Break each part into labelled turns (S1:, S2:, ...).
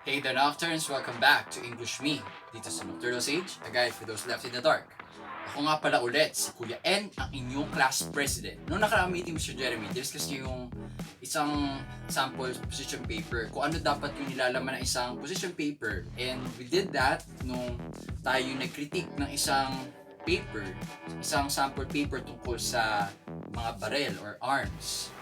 S1: Hey there, Nocturnes! Welcome back to English Me, dito sa Nocturnal Sage, a guide for those left in the dark. Ako nga pala ulit, si Kuya N, ang inyong class president. Noong nakaraang meeting, Mr. Jeremy, discuss niyo yung isang sample position paper, kung ano dapat yung nilalaman ng isang position paper. And we did that nung tayo nag-critique ng isang paper, isang sample paper tungkol sa mga barel or arms,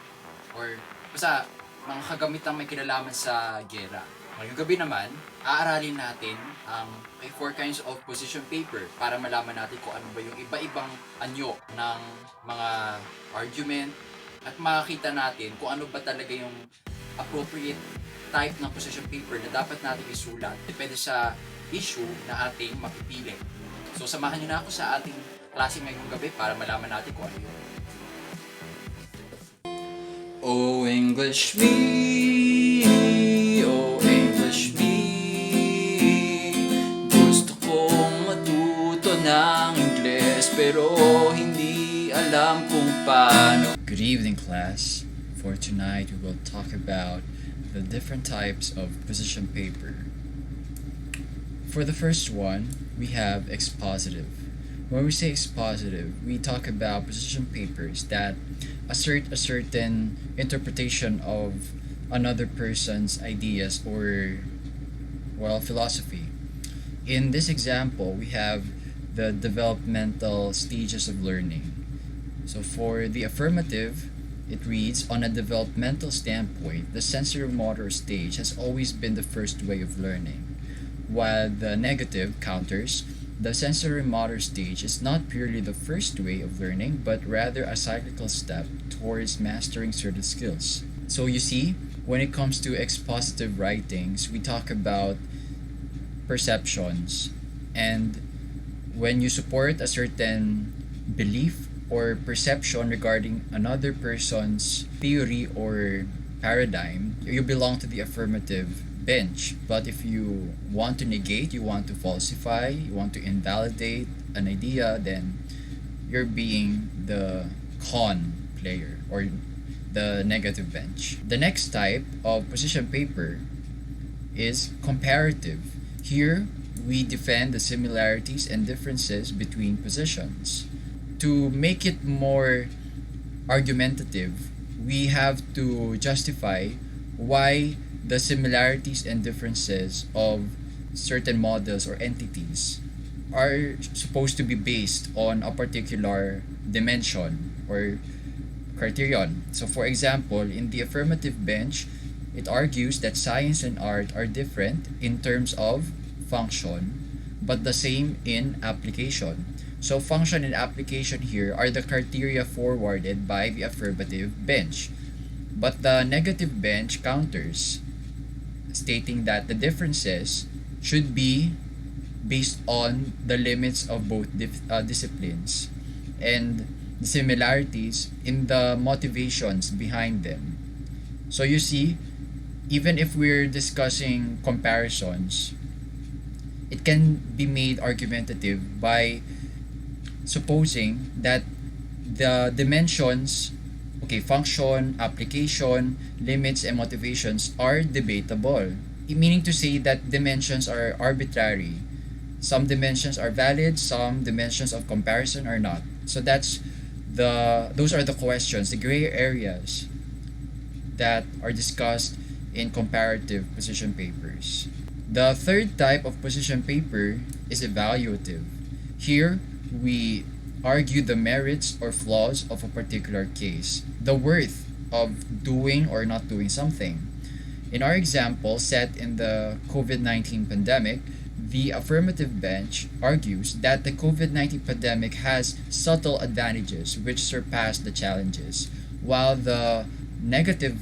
S1: or basta mga kagamitang may kinalaman sa gera. Ngayong gabi naman, aaralin natin ang may 4 kinds of position paper para malaman natin kung ano ba yung iba-ibang anyo ng mga argument at makakita natin kung ano ba talaga yung appropriate type ng position paper na dapat natin isulat. Depende sa issue na ating mapipili. So samahan niyo na ako sa ating klase ngayong gabi para malaman natin kung ano yun. Oh English me, oh English me, gusto kong matuto ng Ingles pero hindi alam kung paano. Good evening class. For tonight we will talk about the different types of position paper. For the first one, we have expositive. When we say expositive, we talk about position papers that assert a certain interpretation of another person's ideas or, well, philosophy. In this example, we have the developmental stages of learning. So for the affirmative, it reads, on a developmental standpoint, the sensory-motor stage has always been the first way of learning. While the negative counters, the sensory-motor stage is not purely the first way of learning, but rather a cyclical step towards mastering certain skills. So you see, when it comes to expositive writings, we talk about perceptions. And when you support a certain belief or perception regarding another person's theory or paradigm, you belong to the affirmative bench. But if you want to negate, you want to falsify, you want to invalidate an idea, then you're being the con player or the negative bench. The next type of position paper is comparative. Here, we defend the similarities and differences between positions. To make it more argumentative, we have to justify why the similarities and differences of certain models or entities are supposed to be based on a particular dimension or criterion. So for example, in the affirmative bench, it argues that science and art are different in terms of function, but the same in application. So function and application here are the criteria forwarded by the affirmative bench. But the negative bench counters, stating that the differences should be based on the limits of both disciplines and the similarities in the motivations behind them. So you see, even if we're discussing comparisons, it can be made argumentative by supposing that the dimensions, function, application, limits, and motivations are debatable. Meaning to say that dimensions are arbitrary. Some dimensions are valid, some dimensions of comparison are not. So those are the questions, the gray areas that are discussed in comparative position papers. The third type of position paper is evaluative. Here, we argue the merits or flaws of a particular case, the worth of doing or not doing something. In our example, set in the COVID-19 pandemic, the affirmative bench argues that the COVID-19 pandemic has subtle advantages which surpass the challenges, while the negative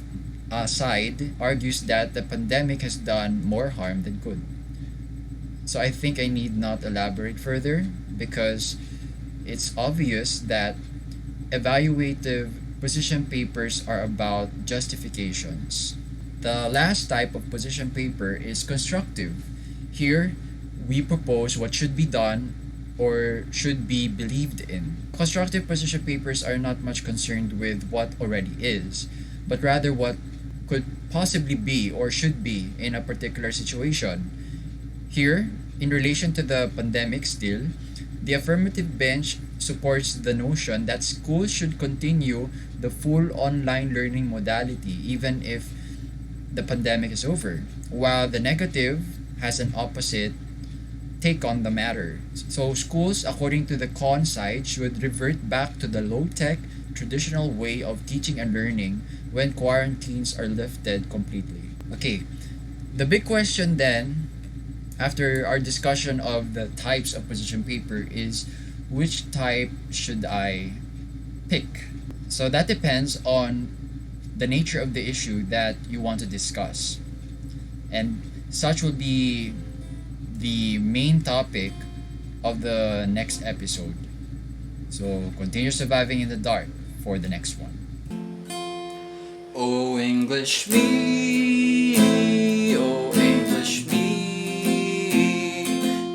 S1: side argues that the pandemic has done more harm than good. So I think I need not elaborate further because it's obvious that evaluative position papers are about justifications. The last type of position paper is constructive. Here, we propose what should be done or should be believed in. Constructive position papers are not much concerned with what already is, but rather what could possibly be or should be in a particular situation. Here, in relation to the pandemic still, the affirmative bench supports the notion that schools should continue the full online learning modality even if the pandemic is over, while the negative has an opposite take on the matter. So schools, according to the con side, should revert back to the low-tech, traditional way of teaching and learning when quarantines are lifted completely. Okay, the big question then, after our discussion of the types of position paper, is which type should I pick? So that depends on the nature of the issue that you want to discuss. And such will be the main topic of the next episode. So continue surviving in the dark for the next one. Oh English me, oh English me,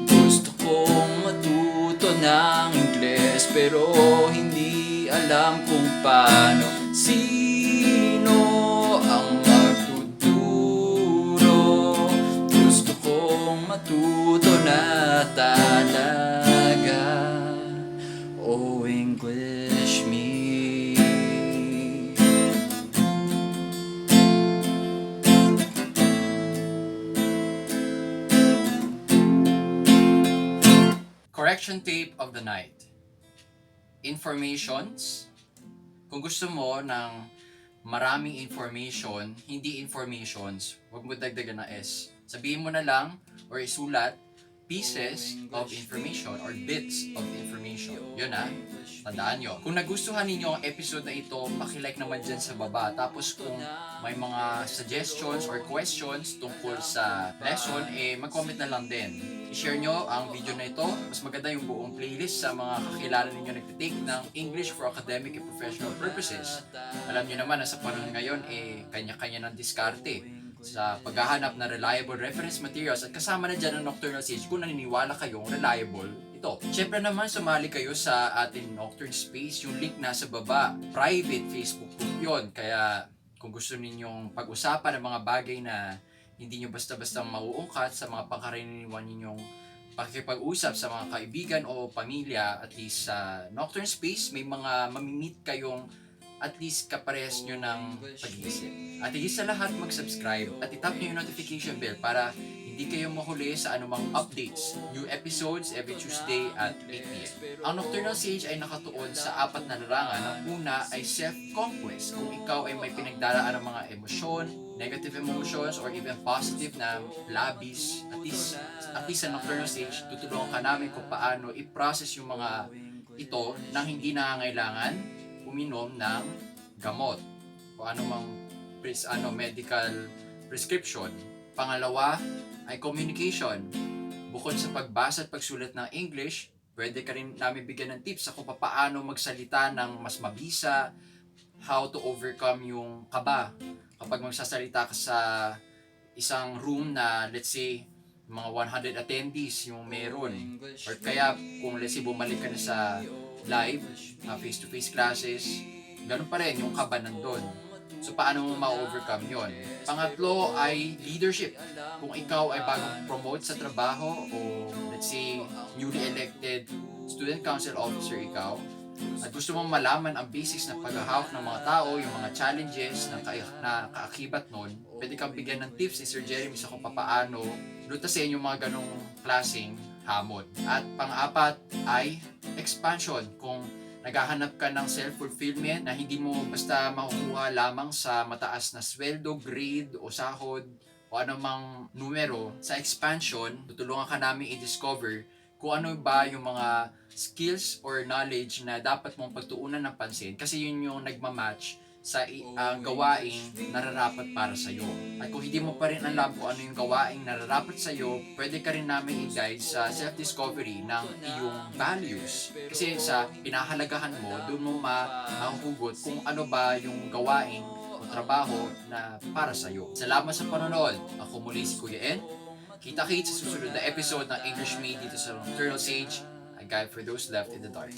S1: gusto kong matuto ng Ingles pero hindi alam kung paano. Sino ang magtuturo? Gusto kong matuto na talaga. Oh English me. Correction tape of the night. Informations. Kung gusto mo ng maraming information, hindi informations, huwag mo dagdagan na S. Sabihin mo na lang or isulat pieces of information or bits of information. Yun tandaan nyo. Kung nagustuhan ninyo ang episode na ito, pakilike naman dyan sa baba. Tapos kung may mga suggestions or questions tungkol sa lesson, mag-comment na lang din. I-share nyo ang video na ito. Mas maganda yung buong playlist sa mga kakilala ninyo nagtitake ng English for academic and professional purposes. Alam nyo naman na sa panahon ngayon, kanya-kanya ng diskarte sa paghahanap ng reliable reference materials at kasama na dyan ang Nocturnal Sage kung naniniwala kayong reliable ito. Siyempre naman, sumali kayo sa ating Nocturne Space. Yung link nasa baba. Private Facebook group yun. Kaya kung gusto ninyong pag-usapan ng mga bagay na hindi nyo basta-basta mauungkat sa mga pangkaraniwan ninyong pakikipag-usap sa mga kaibigan o pamilya, at least sa Nocturne Space, may mga mamimit kayong at least kaparehas nyo ng pag-iisip. At higit sa lahat, mag-subscribe at itap nyo yung notification bell para hindi kayo mahuli sa anumang updates. New episodes every Tuesday at 8 p.m. Ang Nocturnal Sage ay nakatuon sa 4 na larangan. Ang una ay self-conquest. Kung ikaw ay may pinagdaraan ng mga emosyon, negative emotions, or even positive na labis, at least sa Nocturnal Sage, tutulungan ka namin kung paano i-process yung mga ito nang hindi nangangailangan uminom ng gamot o anumang medical prescription. Pangalawa ay communication. Bukod sa pagbasa at pagsulat ng English, pwede ka rin namin bigyan ng tips sa kung paano magsalita ng mas mabisa, how to overcome yung kaba kapag magsasalita ka sa isang room na let's say mga 100 attendees yung meron, or kaya kung let's say bumalik ka na sa live, face-to-face classes, ganun pa rin yung kaba nandun. So paano mo ma-overcome yon? Pangatlo ay leadership. Kung ikaw ay bagong promote sa trabaho o let's say newly elected student council officer ikaw, at gusto mong malaman ang basics na paghahawak ng mga tao, yung mga challenges na kaakibat nun, pwede kang bigyan ng tips ni Sir Jeremy sa kung paano lutasin yung mga ganong klaseng hamon. At pang-apat ay expansion. Kung naghahanap ka ng self-fulfillment na hindi mo basta makukuha lamang sa mataas na sweldo, grade o sahod o anumang numero, sa expansion, tutulungan ka namin i-discover kung ano ba yung mga skills or knowledge na dapat mong pagtuunan ng pansin, kasi yun yung nagmamatch sa gawaing nararapat para sa iyo. At kung hindi mo pa rin alam kung ano yung gawaing nararapat sa iyo, pwede ka rin namin i-guide sa self-discovery ng iyong values. Kasi sa pinahalagahan mo, doon mo mahuhugot kung ano ba yung gawaing o trabaho na para sa iyo. Salamat sa panonood. Ako muli si Kuya N. Kita-kits sa susunod na episode ng English Me dito sa Nocturnal Sage, a guide for those left in the dark.